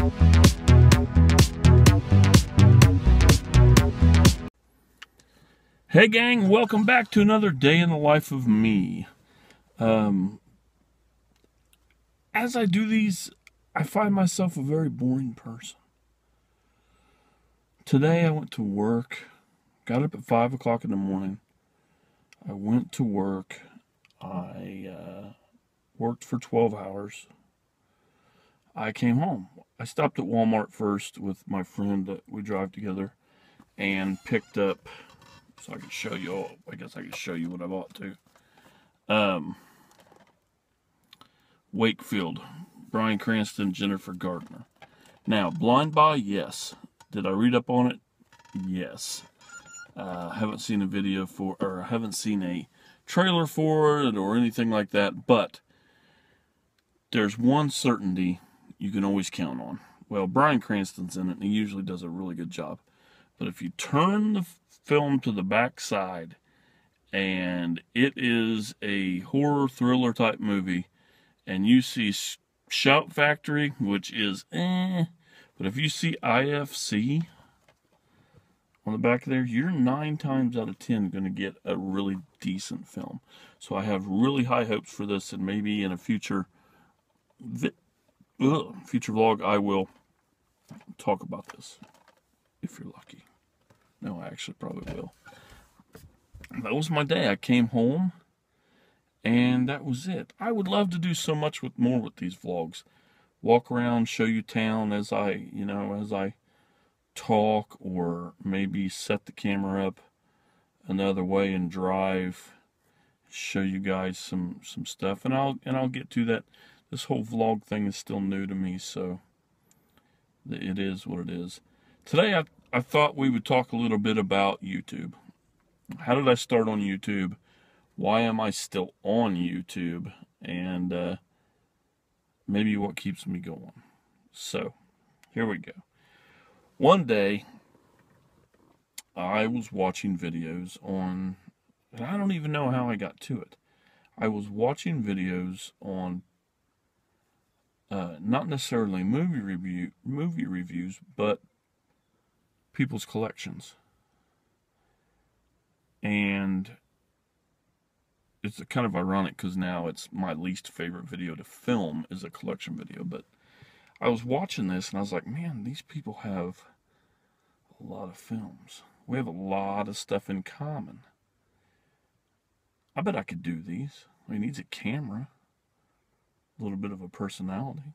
Hey gang, welcome back to another day in the life of me. As I do these, I find myself a very boring person. Today I went to work, got up at 5 o'clock in the morning. I went to work. I worked for 12 hours. I came home. I stopped at Walmart first with my friend that we drive together and picked up, so I can show you all, I guess I can show you what I bought too. Wakefield, Bryan Cranston, Jennifer Gardner. Now, Blind Buy, yes. Did I read up on it? Yes. Haven't seen a video for, or haven't seen a trailer for it or anything like that, but there's one certainty you can always count on. Well, Bryan Cranston's in it, and he usually does a really good job. But if you turn the film to the back side, and it is a horror thriller type movie, and you see Shout Factory, which is but if you see IFC on the back there, you're 9 times out of 10 going to get a really decent film. So I have really high hopes for this, and maybe in a future vlog I will talk about this, if you're lucky. No, I actually probably will. That was my day. I came home, and that was it. I would love to do so much more with these vlogs. Walk around, show you town as I talk, or maybe set the camera up another way and drive, show you guys some stuff, and I'll get to that. This whole vlog thing is still new to me, so it is what it is. Today I thought we would talk a little bit about YouTube. How did I start on YouTube? Why am I still on YouTube? And maybe what keeps me going. So, here we go. One day, I was watching videos on, and I don't even know how I got to it. I was watching videos on, not necessarily movie reviews, but people's collections. And it's kind of ironic because now it's my least favorite video to film is a collection video. But I was watching this and I was like, man, these people have a lot of films. We have a lot of stuff in common. I bet I could do these. He needs a camera, a little bit of a personality.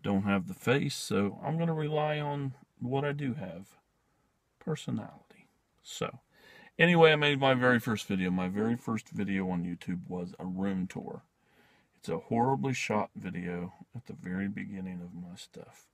Don't have the face, so I'm going to rely on what I do have, personality. So, anyway, I made my very first video. My very first video on YouTube was a room tour. It's a horribly shot video at the very beginning of my stuff,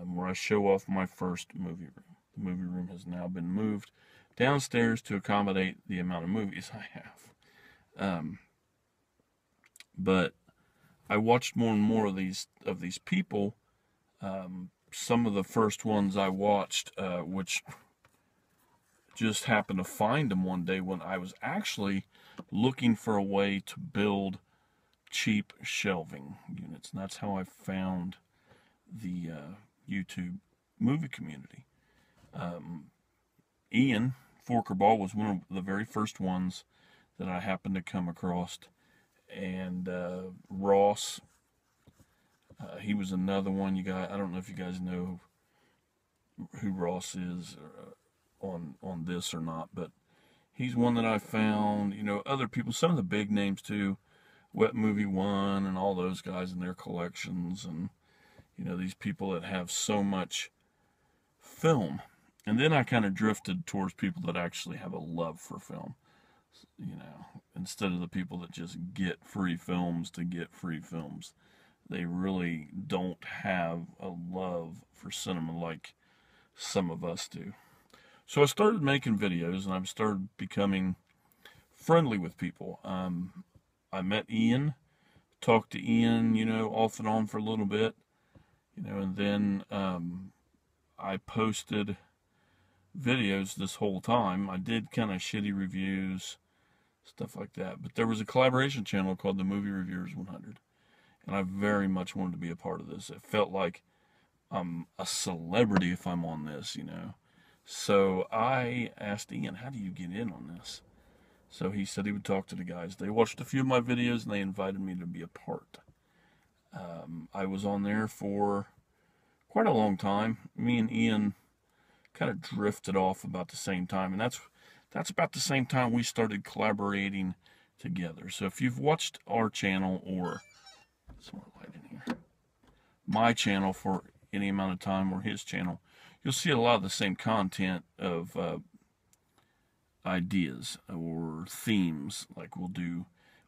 where I show off my first movie room. The movie room has now been moved downstairs to accommodate the amount of movies I have. But I watched more and more of these people. Some of the first ones I watched, which just happened to find them one day when I was actually looking for a way to build cheap shelving units. And that's how I found the YouTube movie community. Ian Forkerball was one of the very first ones that I happened to come across. And Ross, he was another one. I don't know if you guys know who Ross is on this or not, but he's one that I found. You know, other people, some of the big names too, Wet Movie One and all those guys in their collections, and you know, these people that have so much film. And then I kind of drifted towards people that actually have a love for film. You know, instead of the people that just get free films to get free films. They really don't have a love for cinema like some of us do. So I started making videos, and I started becoming friendly with people. I met Ian, talked to Ian, you know, off and on for a little bit, you know, and then I posted videos this whole time. I did kind of shitty reviews, stuff like that. But there was a collaboration channel called the Movie Reviewers 100. and I very much wanted to be a part of this. It felt like I'm a celebrity if I'm on this, you know. So I asked Ian, how do you get in on this? So he said he would talk to the guys. They watched a few of my videos and they invited me to be a part. I was on there for quite a long time. Me and Ian kind of drifted off about the same time, and that's about the same time we started collaborating together. So if you've watched our channel, or some more light in here, my channel for any amount of time, or his channel, you'll see a lot of the same content of ideas or themes. Like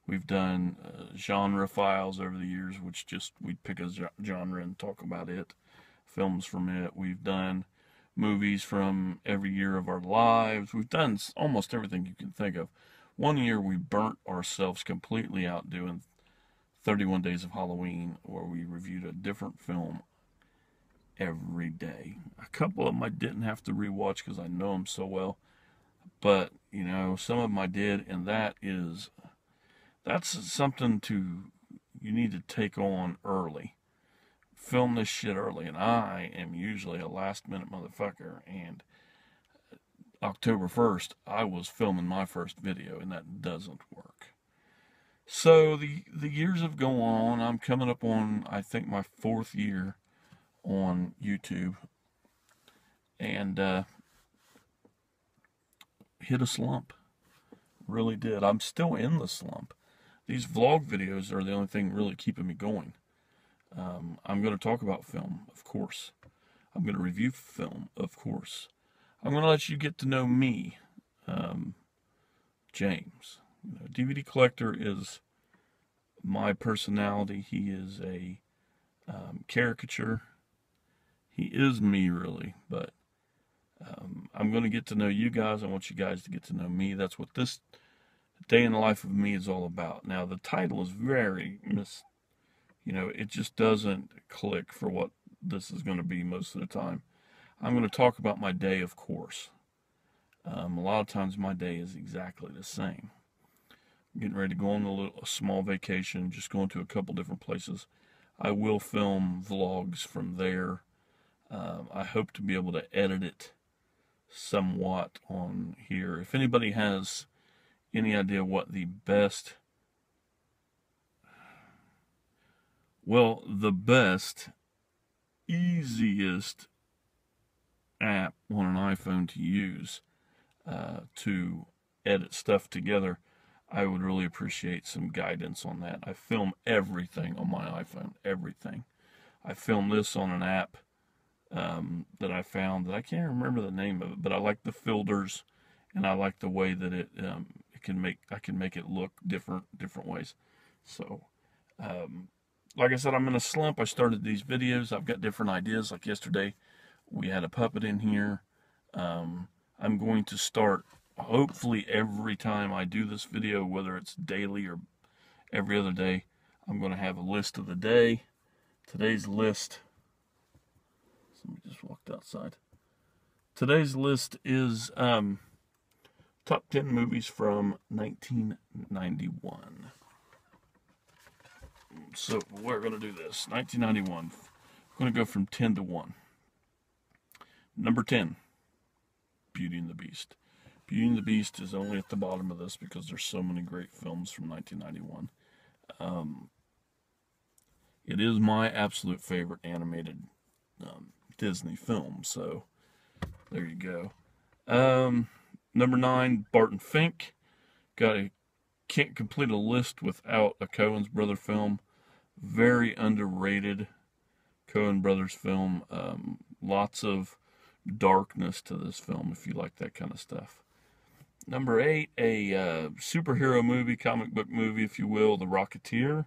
we've done genre files over the years, which just we'd pick a genre and talk about it, films from it. We've done movies from every year of our lives. We've done almost everything you can think of. One year we burnt ourselves completely out doing 31 Days of Halloween, where we reviewed a different film every day. A couple of them I didn't have to rewatch because I know them so well, but you know, some of them I did, and that's something you need to take on early. Film this shit early, and I am usually a last minute motherfucker, and October 1st I was filming my first video, and that doesn't work. So the years have gone on. I'm coming up on, I think, my 4th year on YouTube, and hit a slump. Really did. I'm still in the slump. These vlog videos are the only thing really keeping me going. I'm going to talk about film, of course. I'm going to review film, of course. I'm going to let you get to know me, James. You know, DVD Collector is my personality. He is a caricature. He is me, really, but I'm going to get to know you guys. I want you guys to get to know me. That's what this day in the life of me is all about. Now, the title is very you know, it just doesn't click for what this is going to be most of the time. I'm going to talk about my day, of course. A lot of times my day is exactly the same. I'm getting ready to go on a small vacation, just going to a couple different places. I will film vlogs from there. I hope to be able to edit it somewhat on here. If anybody has any idea what the best easiest app on an iPhone to use to edit stuff together, I would really appreciate some guidance on that. I film everything on my iPhone, everything. I film this on an app that I found that I can't remember the name of it, but I like the filters, and I like the way that I can make it look different ways. So like I said, I'm in a slump. I started these videos. I've got different ideas. Like yesterday, we had a puppet in here. I'm going to start, hopefully every time I do this video, whether it's daily or every other day, I'm going to have a list of the day. Today's list, somebody just walked outside. Today's list is top 10 movies from 1991. So we're going to do this. 1991. I'm going to go from 10 to 1. Number 10, Beauty and the Beast. Beauty and the Beast is only at the bottom of this because there's so many great films from 1991. It is my absolute favorite animated Disney film, so there you go. Number 9, Barton Fink. Can't complete a list without a Coen's brother film. Very underrated Coen brothers film. Lots of darkness to this film if you like that kind of stuff. Number 8, a superhero movie, comic book movie, if you will, The Rocketeer.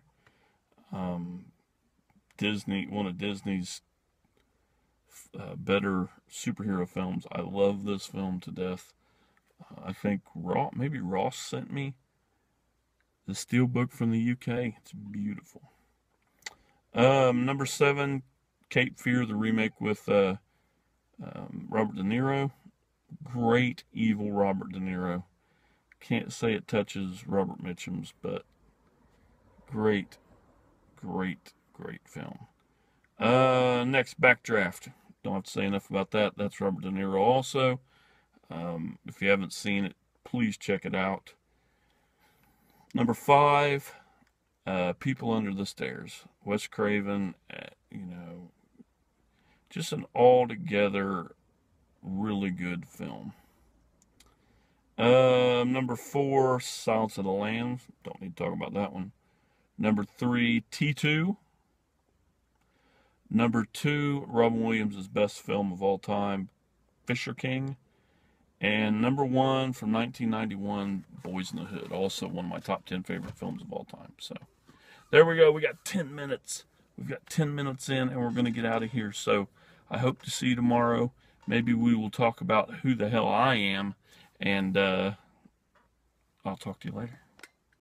Disney, one of Disney's better superhero films. I love this film to death. I think maybe Ross sent me the steelbook from the UK. It's beautiful. Number 7, Cape Fear, the remake with Robert De Niro. Great evil Robert De Niro. Can't say it touches Robert Mitchum's, but great Great, great film. Next, Backdraft. Don't have to say enough about that. That's Robert De Niro also. If you haven't seen it, please check it out. Number 5, People Under the Stairs. Wes Craven, just an altogether really good film. Number 4, Silence of the Lambs. Don't need to talk about that one. Number 3, T2. Number 2, Robin Williams' best film of all time, Fisher King. And number 1 from 1991, Boys in the Hood. Also one of my top 10 favorite films of all time. So there we go. We got 10 minutes. We've got 10 minutes in, and we're going to get out of here. So I hope to see you tomorrow. Maybe we will talk about who the hell I am. And I'll talk to you later.